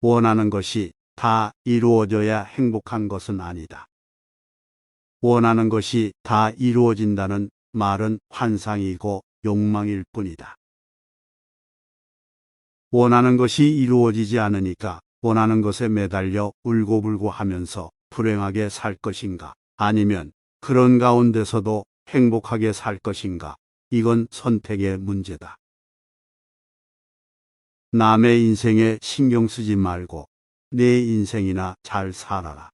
원하는 것이 다 이루어져야 행복한 것은 아니다. 원하는 것이 다 이루어진다는 말은 환상이고 욕망일 뿐이다. 원하는 것이 이루어지지 않으니까 원하는 것에 매달려 울고불고 하면서 불행하게 살 것인가? 아니면 그런 가운데서도 행복하게 살 것인가? 이건 선택의 문제다. 남의 인생에 신경 쓰지 말고 내 인생이나 잘 살아라.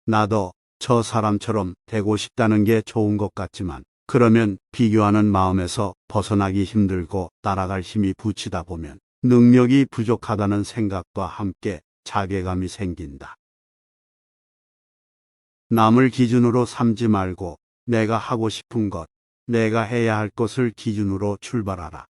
나도 저 사람처럼 되고 싶다는 게 좋은 것 같지만 그러면 비교하는 마음에서 벗어나기 힘들고 따라갈 힘이 붙이다 보면 능력이 부족하다는 생각과 함께 자괴감이 생긴다. 남을 기준으로 삼지 말고 내가 하고 싶은 것, 내가 해야 할 것을 기준으로 출발하라.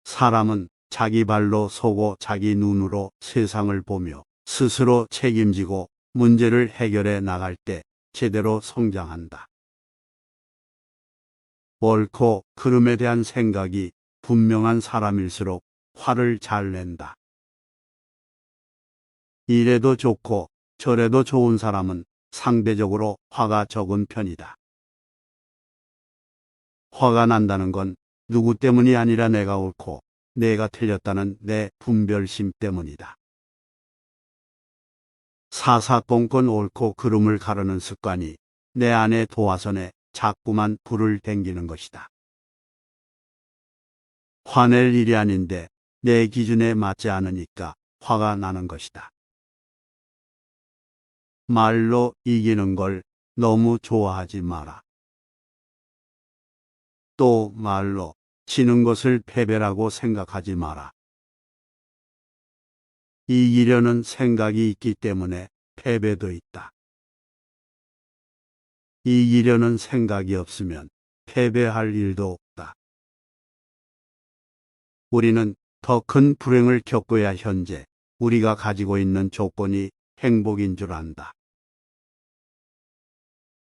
사람은 자기 발로 서고 자기 눈으로 세상을 보며 스스로 책임지고 문제를 해결해 나갈 때 제대로 성장한다. 옳고 그름에 대한 생각이 분명한 사람일수록 화를 잘 낸다. 이래도 좋고 저래도 좋은 사람은 상대적으로 화가 적은 편이다. 화가 난다는 건 누구 때문이 아니라 내가 옳고 내가 틀렸다는 내 분별심 때문이다. 사사건건 옳고 그름을 가르는 습관이 내 안의 도화선에 자꾸만 불을 댕기는 것이다. 화낼 일이 아닌데 내 기준에 맞지 않으니까 화가 나는 것이다. 말로 이기는 걸 너무 좋아하지 마라. 또 말로 지는 것을 패배라고 생각하지 마라. 이기려는 생각이 있기 때문에 패배도 있다. 이기려는 생각이 없으면 패배할 일도 없다. 우리는 더 큰 불행을 겪어야 현재 우리가 가지고 있는 조건이 행복인 줄 안다.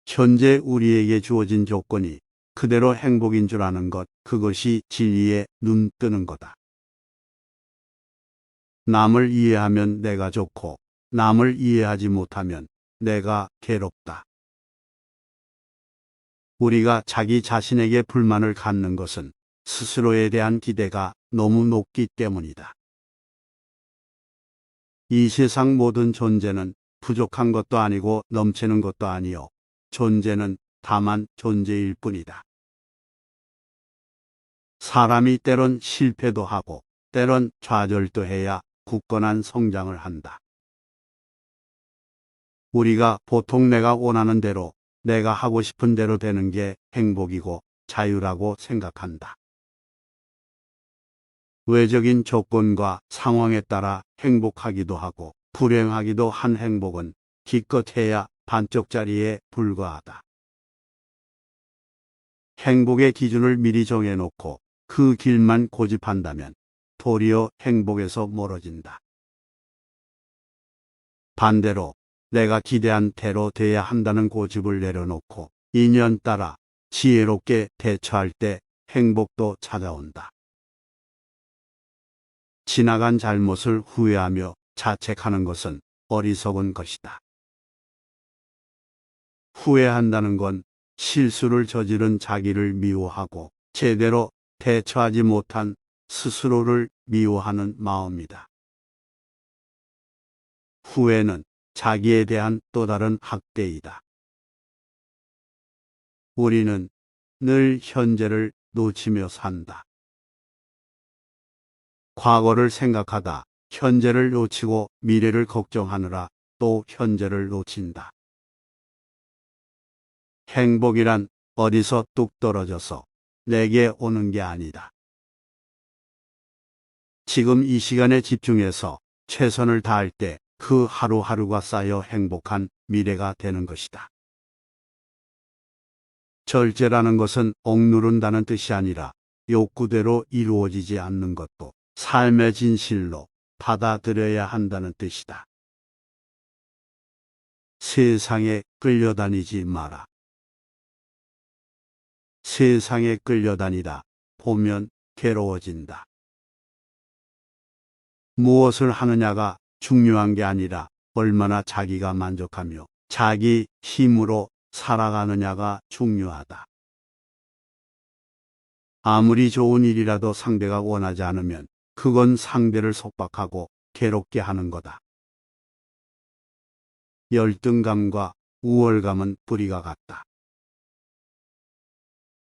현재 우리에게 주어진 조건이 그대로 행복인 줄 아는 것, 그것이 진리에 눈 뜨는 거다. 남을 이해하면 내가 좋고 남을 이해하지 못하면 내가 괴롭다. 우리가 자기 자신에게 불만을 갖는 것은 스스로에 대한 기대가 너무 높기 때문이다. 이 세상 모든 존재는 부족한 것도 아니고 넘치는 것도 아니요. 존재는 다만 존재일 뿐이다. 사람이 때론 실패도 하고 때론 좌절도 해야 굳건한 성장을 한다. 우리가 보통 내가 원하는 대로, 내가 하고 싶은 대로 되는 게 행복이고 자유라고 생각한다. 외적인 조건과 상황에 따라 행복하기도 하고 불행하기도 한 행복은 기껏해야 반쪽짜리에 불과하다. 행복의 기준을 미리 정해놓고 그 길만 고집한다면 도리어 행복에서 멀어진다. 반대로 내가 기대한 대로 돼야 한다는 고집을 내려놓고 인연 따라 지혜롭게 대처할 때 행복도 찾아온다. 지나간 잘못을 후회하며 자책하는 것은 어리석은 것이다. 후회한다는 건 실수를 저지른 자기를 미워하고 제대로 대처하지 못한 스스로를 미워하는 마음이다. 후회는 자기에 대한 또 다른 학대이다. 우리는 늘 현재를 놓치며 산다. 과거를 생각하다 현재를 놓치고 미래를 걱정하느라 또 현재를 놓친다. 행복이란 어디서 뚝 떨어져서 내게 오는 게 아니다. 지금 이 시간에 집중해서 최선을 다할 때 그 하루하루가 쌓여 행복한 미래가 되는 것이다. 절제라는 것은 억누른다는 뜻이 아니라 욕구대로 이루어지지 않는 것도 삶의 진실로 받아들여야 한다는 뜻이다. 세상에 끌려다니지 마라. 세상에 끌려다니다 보면 괴로워진다. 무엇을 하느냐가 중요한 게 아니라 얼마나 자기가 만족하며 자기 힘으로 살아가느냐가 중요하다. 아무리 좋은 일이라도 상대가 원하지 않으면 그건 상대를 속박하고 괴롭게 하는 거다. 열등감과 우월감은 뿌리가 같다.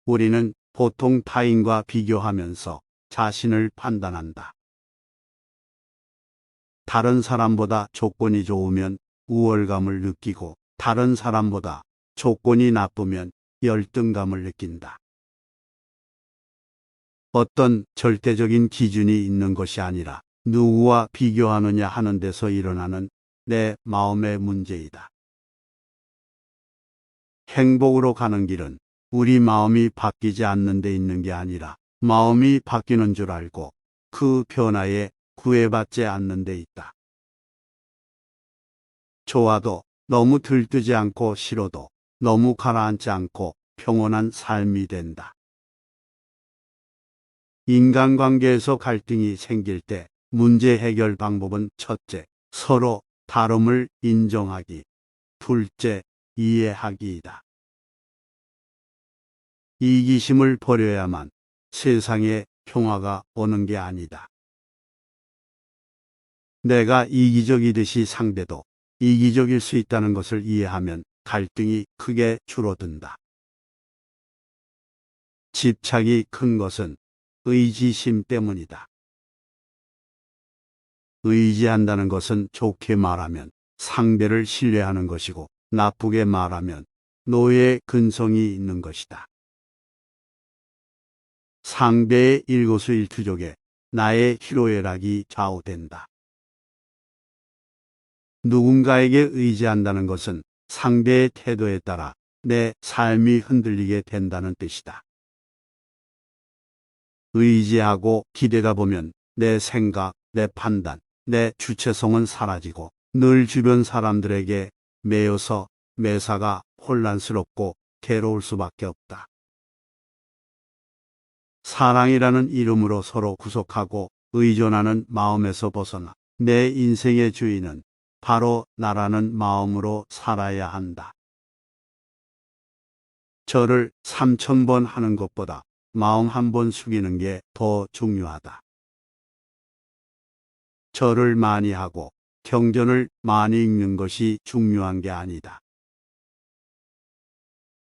우리는 보통 타인과 비교하면서 자신을 판단한다. 다른 사람보다 조건이 좋으면 우월감을 느끼고 다른 사람보다 조건이 나쁘면 열등감을 느낀다. 어떤 절대적인 기준이 있는 것이 아니라 누구와 비교하느냐 하는 데서 일어나는 내 마음의 문제이다. 행복으로 가는 길은 우리 마음이 바뀌지 않는 데 있는 게 아니라 마음이 바뀌는 줄 알고 그 변화에 구애받지 않는 데 있다. 좋아도 너무 들뜨지 않고 싫어도 너무 가라앉지 않고 평온한 삶이 된다. 인간관계에서 갈등이 생길 때 문제 해결 방법은 첫째, 서로 다름을 인정하기, 둘째, 이해하기이다. 이기심을 버려야만 세상에 평화가 오는 게 아니다. 내가 이기적이듯이 상대도 이기적일 수 있다는 것을 이해하면 갈등이 크게 줄어든다. 집착이 큰 것은 의지심 때문이다. 의지한다는 것은 좋게 말하면 상대를 신뢰하는 것이고 나쁘게 말하면 노예의 근성이 있는 것이다. 상대의 일거수일투족에 나의 희로애락이 좌우된다. 누군가에게 의지한다는 것은 상대의 태도에 따라 내 삶이 흔들리게 된다는 뜻이다. 의지하고 기대다 보면 내 생각, 내 판단, 내 주체성은 사라지고 늘 주변 사람들에게 매여서 매사가 혼란스럽고 괴로울 수밖에 없다. 사랑이라는 이름으로 서로 구속하고 의존하는 마음에서 벗어나 내 인생의 주인은 바로 나라는 마음으로 살아야 한다. 절을 3000번 하는 것보다 마음 한 번 숙이는 게 더 중요하다. 절을 많이 하고 경전을 많이 읽는 것이 중요한 게 아니다.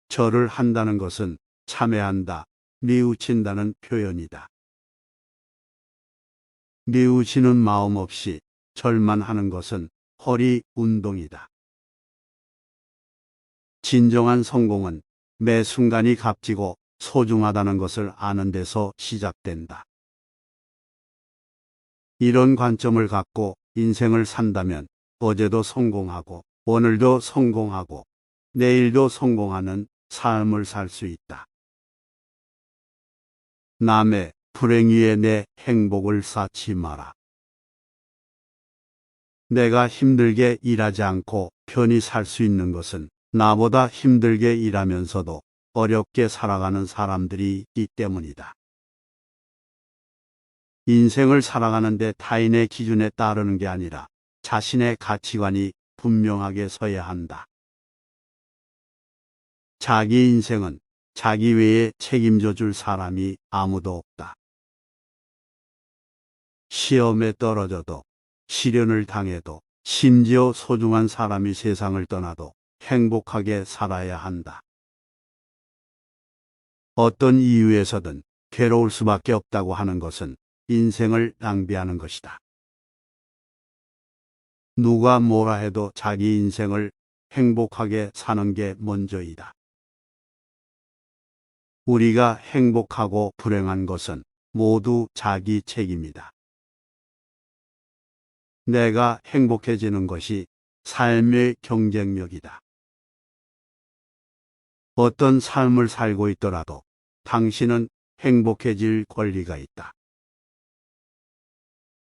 절을 한다는 것은 참회한다, 뉘우친다는 표현이다. 뉘우치는 마음 없이 절만 하는 것은 허리 운동이다. 진정한 성공은 매 순간이 값지고 소중하다는 것을 아는 데서 시작된다. 이런 관점을 갖고 인생을 산다면 어제도 성공하고 오늘도 성공하고 내일도 성공하는 삶을 살 수 있다. 남의 불행 위에 내 행복을 쌓지 마라. 내가 힘들게 일하지 않고 편히 살 수 있는 것은 나보다 힘들게 일하면서도 어렵게 살아가는 사람들이 있기 때문이다. 인생을 살아가는데 타인의 기준에 따르는 게 아니라 자신의 가치관이 분명하게 서야 한다. 자기 인생은 자기 외에 책임져 줄 사람이 아무도 없다. 시험에 떨어져도 시련을 당해도 심지어 소중한 사람이 세상을 떠나도 행복하게 살아야 한다. 어떤 이유에서든 괴로울 수밖에 없다고 하는 것은 인생을 낭비하는 것이다. 누가 뭐라 해도 자기 인생을 행복하게 사는 게 먼저이다. 우리가 행복하고 불행한 것은 모두 자기 책임이다. 내가 행복해지는 것이 삶의 경쟁력이다. 어떤 삶을 살고 있더라도 당신은 행복해질 권리가 있다.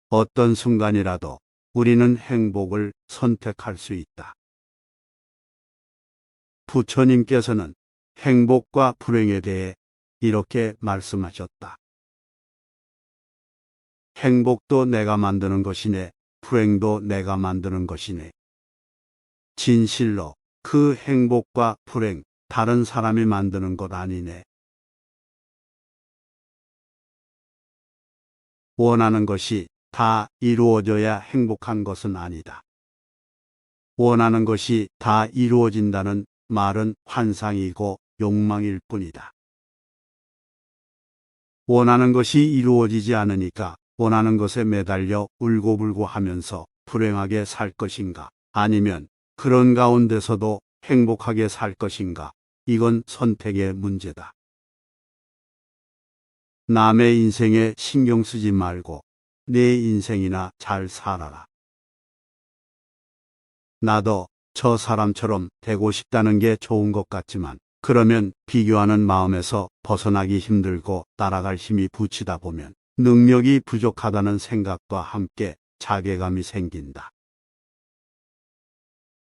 어떤 순간이라도 우리는 행복을 선택할 수 있다. 부처님께서는 행복과 불행에 대해 이렇게 말씀하셨다. 행복도 내가 만드는 것이네. 불행도 내가 만드는 것이네. 진실로 그 행복과 불행, 다른 사람이 만드는 것 아니네. 원하는 것이 다 이루어져야 행복한 것은 아니다. 원하는 것이 다 이루어진다는 말은 환상이고 욕망일 뿐이다. 원하는 것이 이루어지지 않으니까 원하는 것에 매달려 울고불고 하면서 불행하게 살 것인가? 아니면 그런 가운데서도 행복하게 살 것인가? 이건 선택의 문제다. 남의 인생에 신경 쓰지 말고 내 인생이나 잘 살아라. 나도 저 사람처럼 되고 싶다는 게 좋은 것 같지만 그러면 비교하는 마음에서 벗어나기 힘들고 따라갈 힘이 붙이다 보면 능력이 부족하다는 생각과 함께 자괴감이 생긴다.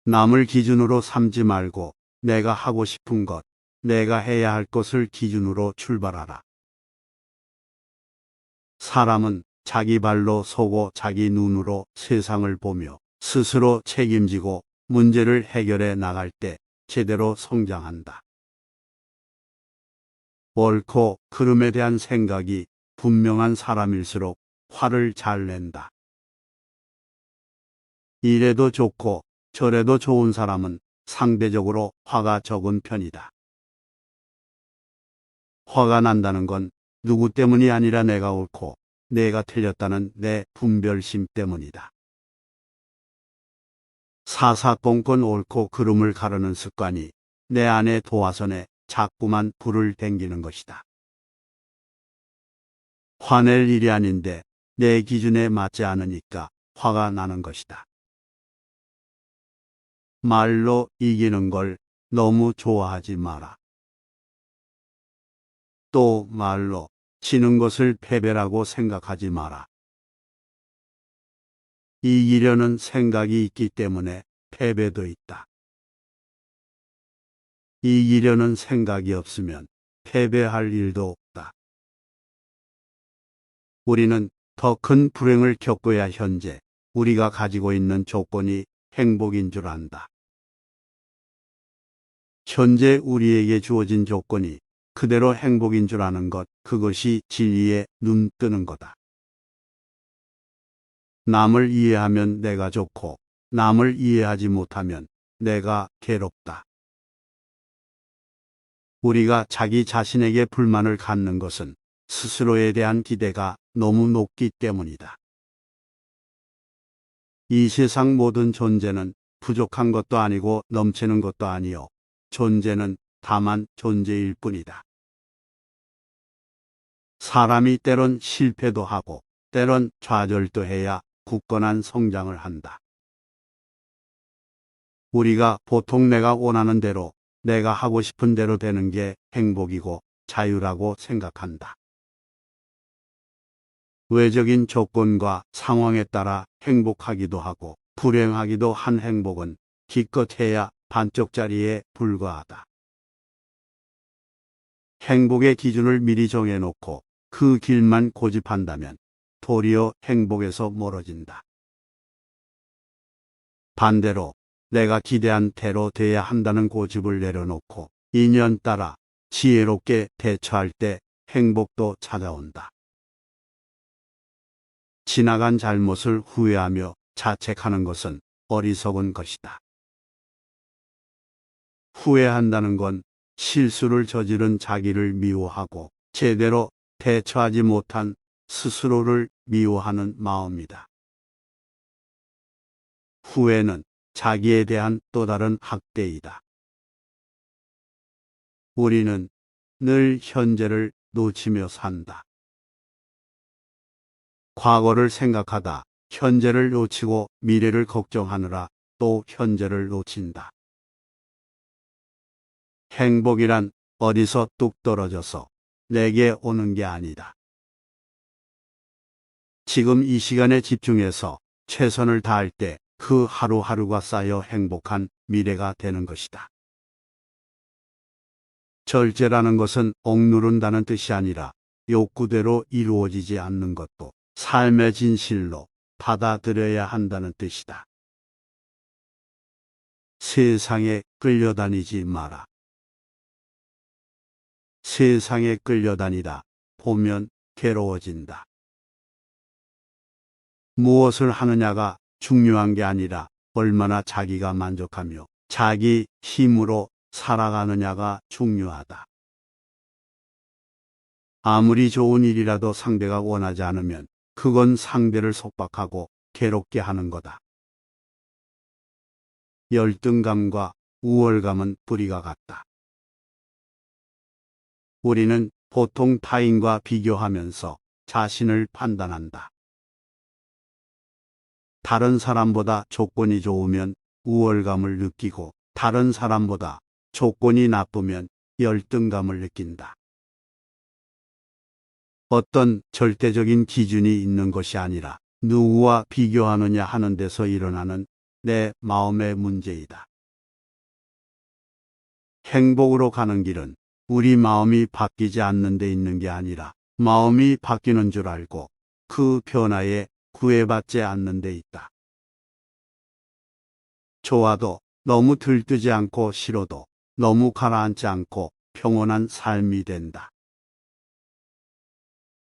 남을 기준으로 삼지 말고 내가 하고 싶은 것, 내가 해야 할 것을 기준으로 출발하라. 사람은 자기 발로 서고 자기 눈으로 세상을 보며 스스로 책임지고 문제를 해결해 나갈 때 제대로 성장한다. 옳고 그름에 대한 생각이 분명한 사람일수록 화를 잘 낸다. 이래도 좋고 저래도 좋은 사람은 상대적으로 화가 적은 편이다. 화가 난다는 건 누구 때문이 아니라 내가 옳고 내가 틀렸다는 내 분별심 때문이다. 사사건건 옳고 그름을 가르는 습관이 내 안의 도화선에 자꾸만 불을 댕기는 것이다. 화낼 일이 아닌데 내 기준에 맞지 않으니까 화가 나는 것이다. 말로 이기는 걸 너무 좋아하지 마라. 또 말로 지는 것을 패배라고 생각하지 마라. 이기려는 생각이 있기 때문에 패배도 있다. 이기려는 생각이 없으면 패배할 일도 없다. 우리는 더 큰 불행을 겪어야 현재 우리가 가지고 있는 조건이 행복인 줄 안다. 현재 우리에게 주어진 조건이 그대로 행복인 줄 아는 것, 그것이 진리에 눈 뜨는 거다. 남을 이해하면 내가 좋고 남을 이해하지 못하면 내가 괴롭다. 우리가 자기 자신에게 불만을 갖는 것은 스스로에 대한 기대가 너무 높기 때문이다. 이 세상 모든 존재는 부족한 것도 아니고 넘치는 것도 아니요. 존재는 다만 존재일 뿐이다. 사람이 때론 실패도 하고 때론 좌절도 해야 굳건한 성장을 한다. 우리가 보통 내가 원하는 대로, 내가 하고 싶은 대로 되는 게 행복이고 자유라고 생각한다. 외적인 조건과 상황에 따라 행복하기도 하고 불행하기도 한 행복은 기껏해야 반쪽짜리에 불과하다. 행복의 기준을 미리 정해놓고 그 길만 고집한다면 도리어 행복에서 멀어진다. 반대로 내가 기대한 대로 돼야 한다는 고집을 내려놓고 인연 따라 지혜롭게 대처할 때 행복도 찾아온다. 지나간 잘못을 후회하며 자책하는 것은 어리석은 것이다. 후회한다는 건 실수를 저지른 자기를 미워하고 제대로 대처하지 못한 스스로를 미워하는 마음이다. 후회는 자기에 대한 또 다른 학대이다. 우리는 늘 현재를 놓치며 산다. 과거를 생각하다 현재를 놓치고 미래를 걱정하느라 또 현재를 놓친다. 행복이란 어디서 뚝 떨어져서 내게 오는 게 아니다. 지금 이 시간에 집중해서 최선을 다할 때 그 하루하루가 쌓여 행복한 미래가 되는 것이다. 절제라는 것은 억누른다는 뜻이 아니라 욕구대로 이루어지지 않는 것도 삶의 진실로 받아들여야 한다는 뜻이다. 세상에 끌려다니지 마라. 세상에 끌려다니다 보면 괴로워진다. 무엇을 하느냐가 중요한 게 아니라 얼마나 자기가 만족하며 자기 힘으로 살아가느냐가 중요하다. 아무리 좋은 일이라도 상대가 원하지 않으면 그건 상대를 속박하고 괴롭게 하는 거다. 열등감과 우월감은 뿌리가 같다. 우리는 보통 타인과 비교하면서 자신을 판단한다. 다른 사람보다 조건이 좋으면 우월감을 느끼고 다른 사람보다 조건이 나쁘면 열등감을 느낀다. 어떤 절대적인 기준이 있는 것이 아니라 누구와 비교하느냐 하는 데서 일어나는 내 마음의 문제이다. 행복으로 가는 길은 우리 마음이 바뀌지 않는 데 있는 게 아니라 마음이 바뀌는 줄 알고 그 변화에 구애받지 않는 데 있다. 좋아도 너무 들뜨지 않고 싫어도 너무 가라앉지 않고 평온한 삶이 된다.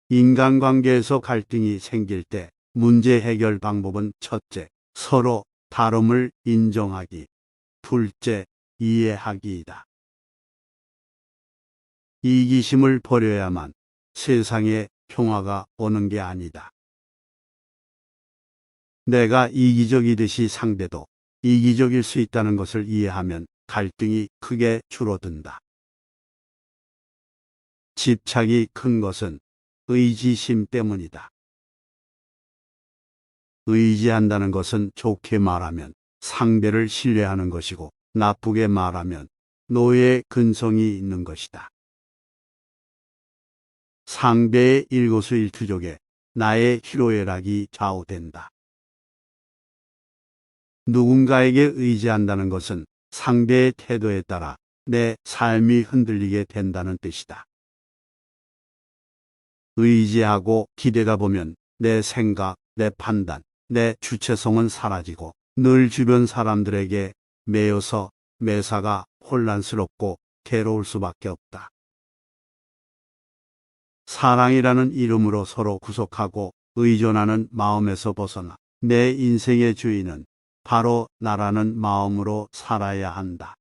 인간관계에서 갈등이 생길 때 문제 해결 방법은 첫째, 서로 다름을 인정하기, 둘째, 이해하기이다. 이기심을 버려야만 세상에 평화가 오는 게 아니다. 내가 이기적이듯이 상대도 이기적일 수 있다는 것을 이해하면 갈등이 크게 줄어든다. 집착이 큰 것은 의지심 때문이다. 의지한다는 것은 좋게 말하면 상대를 신뢰하는 것이고 나쁘게 말하면 노예의 근성이 있는 것이다. 상대의 일거수일투족에 나의 희로애락이 좌우된다. 누군가에게 의지한다는 것은 상대의 태도에 따라 내 삶이 흔들리게 된다는 뜻이다. 의지하고 기대다 보면 내 생각, 내 판단, 내 주체성은 사라지고 늘 주변 사람들에게 매여서 매사가 혼란스럽고 괴로울 수밖에 없다. 사랑이라는 이름으로 서로 구속하고 의존하는 마음에서 벗어나 내 인생의 주인은 바로 나라는 마음으로 살아야 한다.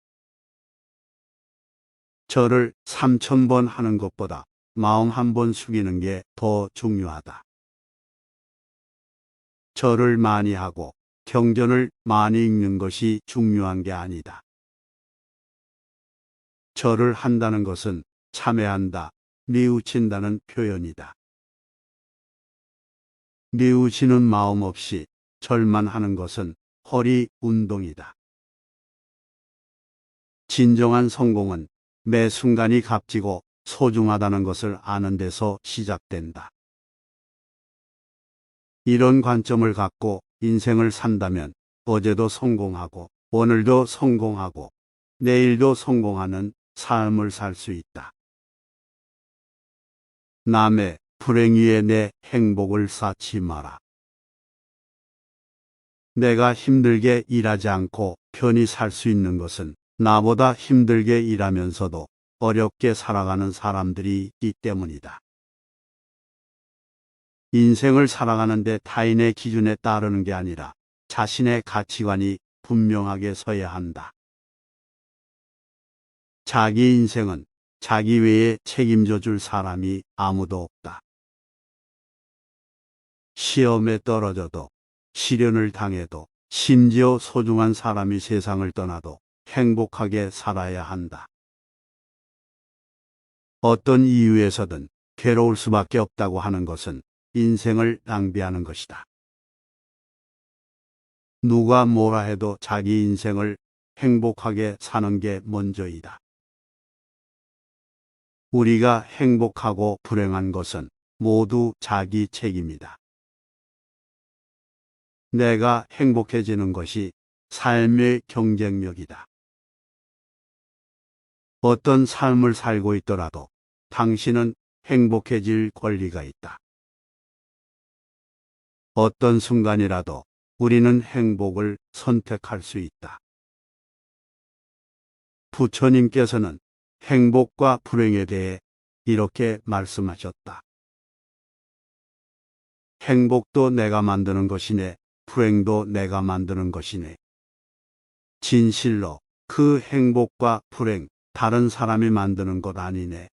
절을 3000번 하는 것보다 마음 한 번 숙이는 게 더 중요하다. 절을 많이 하고 경전을 많이 읽는 것이 중요한 게 아니다. 절을 한다는 것은 참회한다, 뉘우친다는 표현이다. 뉘우치는 마음 없이 절만 하는 것은 허리 운동이다. 진정한 성공은 매 순간이 값지고 소중하다는 것을 아는 데서 시작된다. 이런 관점을 갖고 인생을 산다면 어제도 성공하고 오늘도 성공하고 내일도 성공하는 삶을 살 수 있다. 남의 불행 위에 내 행복을 쌓지 마라. 내가 힘들게 일하지 않고 편히 살 수 있는 것은 나보다 힘들게 일하면서도 어렵게 살아가는 사람들이 있기 때문이다. 인생을 살아가는데 타인의 기준에 따르는 게 아니라 자신의 가치관이 분명하게 서야 한다. 자기 인생은 자기 외에 책임져 줄 사람이 아무도 없다. 시험에 떨어져도 시련을 당해도 심지어 소중한 사람이 세상을 떠나도 행복하게 살아야 한다. 어떤 이유에서든 괴로울 수밖에 없다고 하는 것은 인생을 낭비하는 것이다. 누가 뭐라 해도 자기 인생을 행복하게 사는 게 먼저이다. 우리가 행복하고 불행한 것은 모두 자기 책임이다. 내가 행복해지는 것이 삶의 경쟁력이다. 어떤 삶을 살고 있더라도 당신은 행복해질 권리가 있다. 어떤 순간이라도 우리는 행복을 선택할 수 있다. 부처님께서는 행복과 불행에 대해 이렇게 말씀하셨다. 행복도 내가 만드는 것이네, 불행도 내가 만드는 것이네. 진실로 그 행복과 불행, 다른 사람이 만드는 것 아니네.